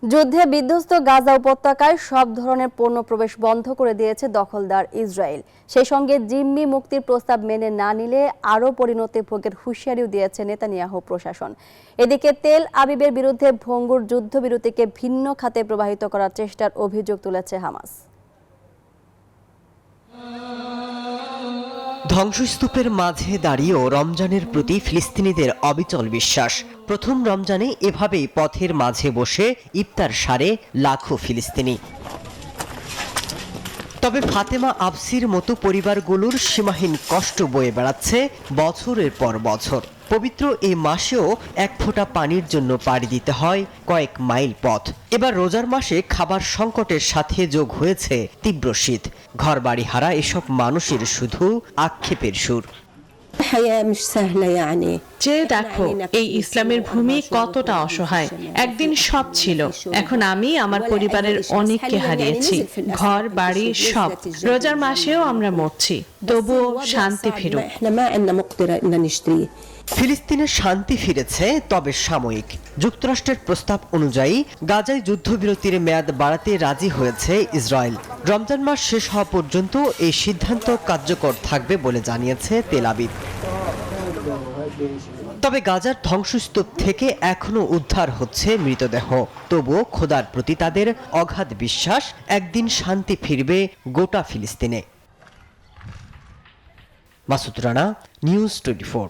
যুদ্ধে বিধ্বস্ত গাজা উপত্যকায় সব ধরনের পণ্য প্রবেশ বন্ধ করে দিয়েছে দখলদার ইসরায়েল। সেই সঙ্গে জিম্মি মুক্তির প্রস্তাব মেনে না নিলে আরও পরিণতি ভোগের হুঁশিয়ারিও দিয়েছে নেতানিয়াহু প্রশাসন। এদিকে তেল আবিবের বিরুদ্ধে ভঙ্গুর যুদ্ধবিরতিকে ভিন্ন খাতে প্রবাহিত করার চেষ্টার অভিযোগ তুলেছে হামাস। ধ্বংসস্তূপের মাঝে দাঁড়িয়েও রমজানের প্রতি ফিলিস্তিনিদের অবিচল বিশ্বাস। প্রথম রমজানে এভাবেই পথের মাঝে বসে ইফতার সারে লাখো ফিলিস্তিনি। তবে ফাতেমা আবসির মতো পরিবারগুলোর সীমাহীন কষ্ট বয়ে বেড়াচ্ছে বছরের পর বছর। পবিত্র এই মাসেও এক ফোঁটা পানির জন্য পাড়ি দিতে হয় কয়েক মাইল পথ। এবার রোজার মাসে খাবার সংকটের সাথে যোগ হয়েছে তীব্র শীত। ঘরবাড়ি হারা এসব মানুষের শুধু আক্ষেপের সুর। চেয়ে দেখো এই ইসলামের ভূমি কতটা অসহায়। একদিন সব ছিল, এখন আমি আমার পরিবারের অনেককে হারিয়েছি, ঘর বাড়ি সব। রোজার মাসেও আমরা মরছি, তবুও শান্তি ফিরুক। ফিলিস্তিনের শান্তি ফিরেছে, তবে সাময়িক। যুক্তরাষ্ট্রের প্রস্তাব অনুযায়ী গাজায় যুদ্ধবিরতির মেয়াদ বাড়াতে রাজি হয়েছে ইসরায়েল। রমজান মাস শেষ হওয়া পর্যন্ত এই সিদ্ধান্ত কার্যকর থাকবে বলে জানিয়েছে তেল আবিব। তবে গাজার ধ্বংসস্তূপ থেকে এখনো উদ্ধার হচ্ছে মৃতদেহ। তবুও খোদার প্রতি তাদের অগাধ বিশ্বাস, একদিন শান্তি ফিরবে গোটা ফিলিস্তিনে। মাসুদ রানা, নিউজ 24।